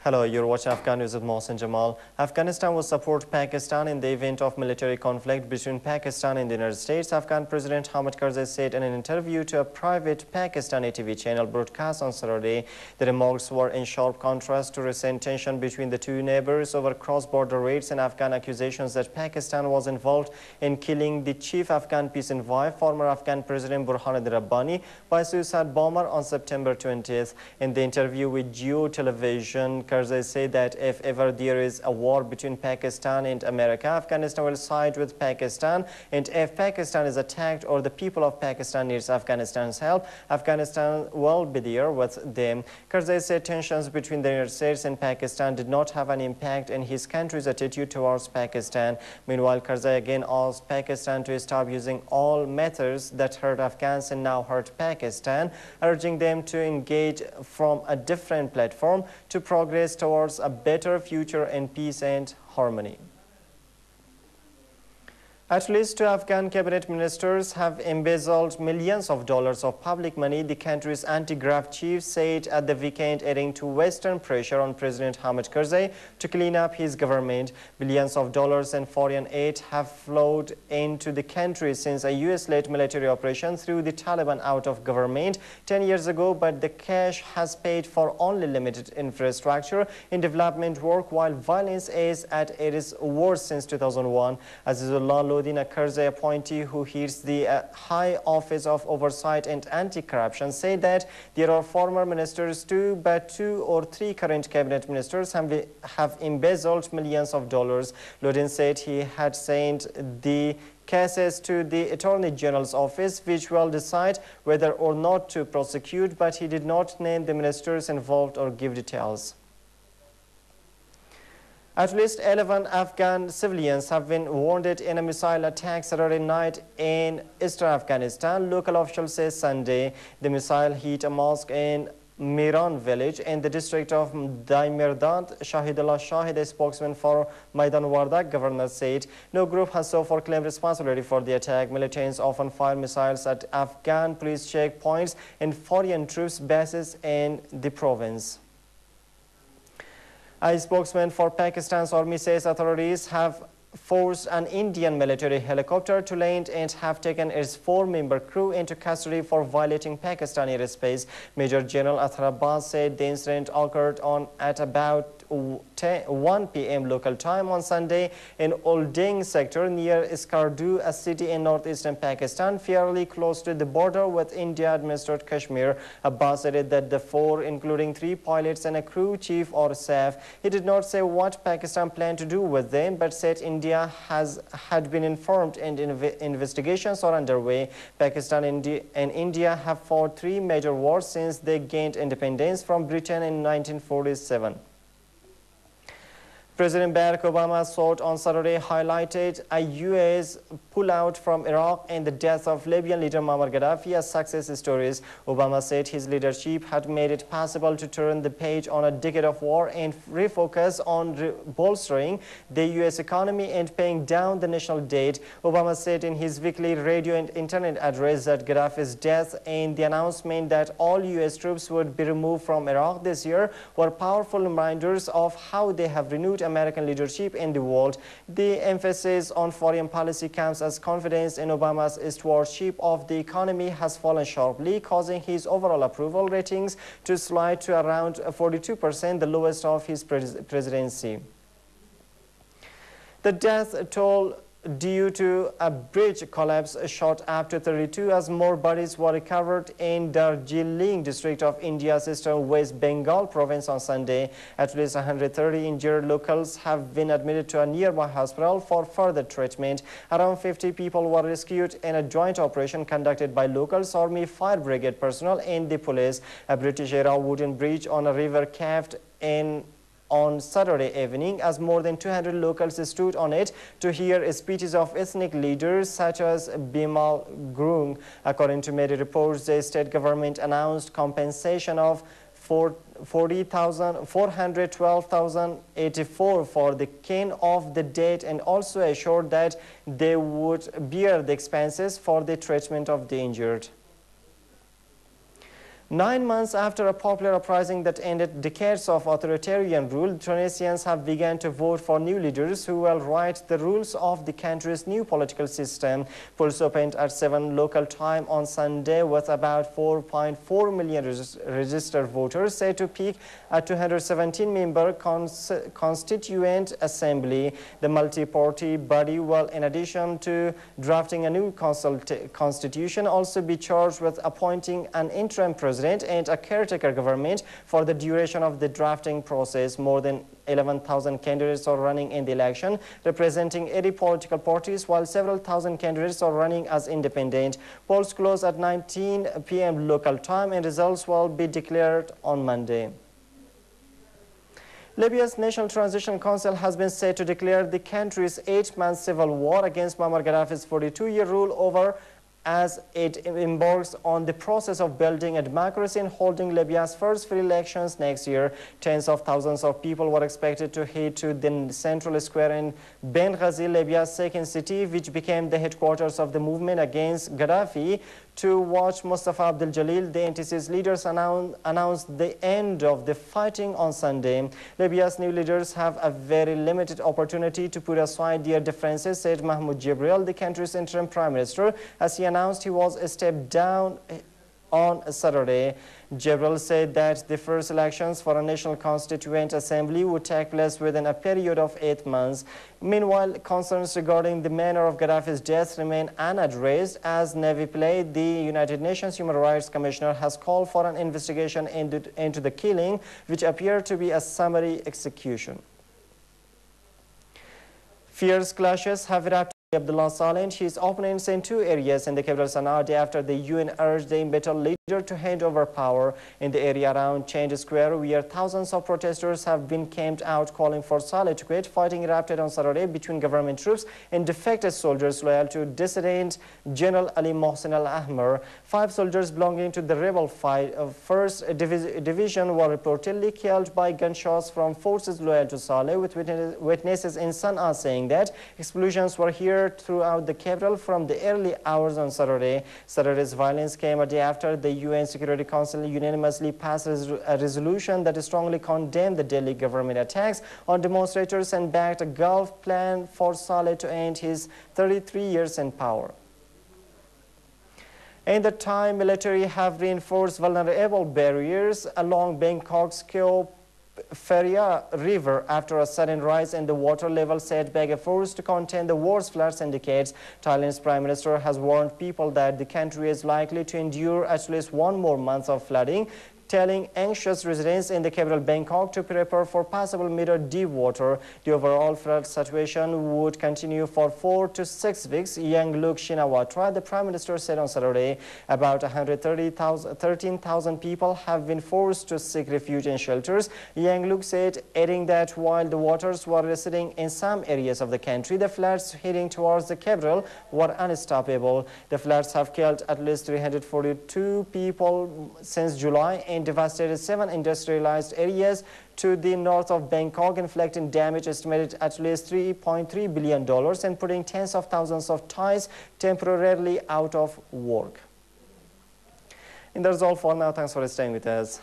Hello, you're watching Afghan News with Mohsen Jamal. Afghanistan will support Pakistan in the event of military conflict between Pakistan and the United States. Afghan President Hamid Karzai said in an interview to a private Pakistani TV channel broadcast on Saturday. The remarks were in sharp contrast to recent tension between the two neighbors over cross-border raids and Afghan accusations that Pakistan was involved in killing the chief Afghan peace envoy, former Afghan President Burhanuddin Rabbani, by suicide bomber on September 20th. In the interview with Geo Television, Karzai said that if ever there is a war between Pakistan and America, Afghanistan will side with Pakistan, and if Pakistan is attacked or the people of Pakistan needs Afghanistan's help, Afghanistan will be there with them. Karzai said tensions between the United States and Pakistan did not have an impact in his country's attitude towards Pakistan. Meanwhile, Karzai again asked Pakistan to stop using all methods that hurt Afghans and now hurt Pakistan, urging them to engage from a different platform to progress towards a better future in peace and harmony. At least two Afghan cabinet ministers have embezzled millions of dollars of public money, the country's anti-graft chief said at the weekend, adding to Western pressure on President Hamid Karzai to clean up his government. Billions of dollars in foreign aid have flowed into the country since a US-led military operation threw the Taliban out of government 10 years ago, but the cash has paid for only limited infrastructure in development work, while violence is at its worst since 2001. Azizullah a Karzai appointee who heads the High Office of Oversight and Anti-Corruption, said that there are former ministers too, but 2 or 3 current cabinet ministers have embezzled millions of dollars. Lodin said he had sent the cases to the Attorney General's office, which will decide whether or not to prosecute, but he did not name the ministers involved or give details. At least 11 Afghan civilians have been wounded in a missile attack Saturday night in eastern Afghanistan, local officials say Sunday. The missile hit a mosque in Miran village in the district of Daimirdat. Shahidullah Shahid, a spokesman for Maidan Wardak governor, said no group has so far claimed responsibility for the attack. Militants often fire missiles at Afghan police checkpoints and foreign troops bases in the province. A spokesman for Pakistan's army says authorities have forced an Indian military helicopter to land and have taken its 4-member crew into custody for violating Pakistani airspace. Major General Athar Abbas said the incident occurred at about 1 p.m. local time on Sunday in Olding sector near Skardu, a city in northeastern Pakistan, fairly close to the border with India-administered Kashmir. Abbas said that the 4, including 3 pilots and a crew chief, are safe. He did not say what Pakistan planned to do with them, but said India had been informed and investigations are underway. Pakistan and India have fought 3 major wars since they gained independence from Britain in 1947. President Barack Obama's thought on Saturday highlighted a U.S. pullout from Iraq and the death of Libyan leader Muammar Gaddafi as success stories. Obama said his leadership had made it possible to turn the page on a decade of war and refocus on bolstering the U.S. economy and paying down the national debt. Obama said in his weekly radio and internet address that Gaddafi's death and the announcement that all U.S. troops would be removed from Iraq this year were powerful reminders of how they have renewed American leadership in the world. The emphasis on foreign policy comes as confidence in Obama's stewardship of the economy has fallen sharply, causing his overall approval ratings to slide to around 42%, the lowest of his presidency. The death toll due to a bridge collapse shot up to 32 as more bodies were recovered in Darjeeling district of India's eastern West Bengal province on Sunday. At least 130 injured locals have been admitted to a nearby hospital for further treatment. Around 50 people were rescued in a joint operation conducted by locals, army, fire brigade personnel and the police. A British-era wooden bridge on a river caved in on Saturday evening as more than 200 locals stood on it to hear speeches of ethnic leaders such as Bimal Grung. According to media reports, the state government announced compensation of 412,084 for the kin of the dead and also assured that they would bear the expenses for the treatment of the injured. 9 months after a popular uprising that ended decades of authoritarian rule, Tunisians have begun to vote for new leaders who will write the rules of the country's new political system. Polls opened at 7 local time on Sunday with about 4.4 million registered voters, said to peak at 217-member Constituent Assembly. The multi-party body will, in addition to drafting a new constitution, also be charged with appointing an interim president and a caretaker government for the duration of the drafting process. More than 11,000 candidates are running in the election, representing 80 political parties, while several thousand candidates are running as independent. Polls close at 19 p.m. local time, and results will be declared on Monday. Libya's National Transition Council has been said to declare the country's 8-month civil war against Muammar Gaddafi's 42-year rule over, as it embarks on the process of building a democracy and holding Libya's first free elections next year. Tens of thousands of people were expected to head to the central square in Benghazi, Libya's second city, which became the headquarters of the movement against Gaddafi, to watch Mustafa Abdel Jalil. The NTC's leaders announced the end of the fighting on Sunday. Libya's new leaders have a very limited opportunity to put aside their differences, said Mahmoud Jibril, the country's interim prime minister, as he announced he was stepped down on Saturday. Jibril said that the first elections for a national constituent assembly would take place within a period of 8 months. Meanwhile, concerns regarding the manner of Gaddafi's death remain unaddressed, as Navy Pillay, the United Nations Human Rights Commissioner, has called for an investigation into the killing, which appeared to be a summary execution. Fierce clashes have erupted Abdullah Saleh and his opponents in 2 areas in the capital Sana'a after the UN urged the embattled leader to hand over power. In the area around Change Square, where thousands of protesters have been camped out calling for Saleh to quit, fighting erupted on Saturday between government troops and defected soldiers loyal to dissident General Ali Mohsen al-Ahmar. 5 soldiers belonging to the rebel 1st Division were reportedly killed by gunshots from forces loyal to Saleh, with witnesses in Sana'a saying that explosions were heard throughout the capital from the early hours on Saturday. Saturday's violence came a day after the UN Security Council unanimously passed a resolution that strongly condemned the Delhi government attacks on demonstrators and backed a Gulf plan for Saleh to end his 33 years in power. In the time, military have reinforced vulnerable barriers along Bangkok's Feria River after a sudden rise in the water level set back efforts to contain the worst floods in decades. Thailand's Prime Minister has warned people that the country is likely to endure at least 1 more month of flooding, telling anxious residents in the capital Bangkok to prepare for possible meter-deep water. The overall flood situation would continue for 4 to 6 weeks. Yingluck Shinawatra, the Prime Minister, said on Saturday. About 13,000 people have been forced to seek refuge in shelters. Yingluck said, adding that while the waters were receding in some areas of the country, the floods heading towards the capital were unstoppable. The floods have killed at least 342 people since July and devastated 7 industrialized areas to the north of Bangkok, inflicting damage estimated at least $3.3 billion and putting tens of thousands of Thais temporarily out of work. And that's all for now. Thanks for staying with us.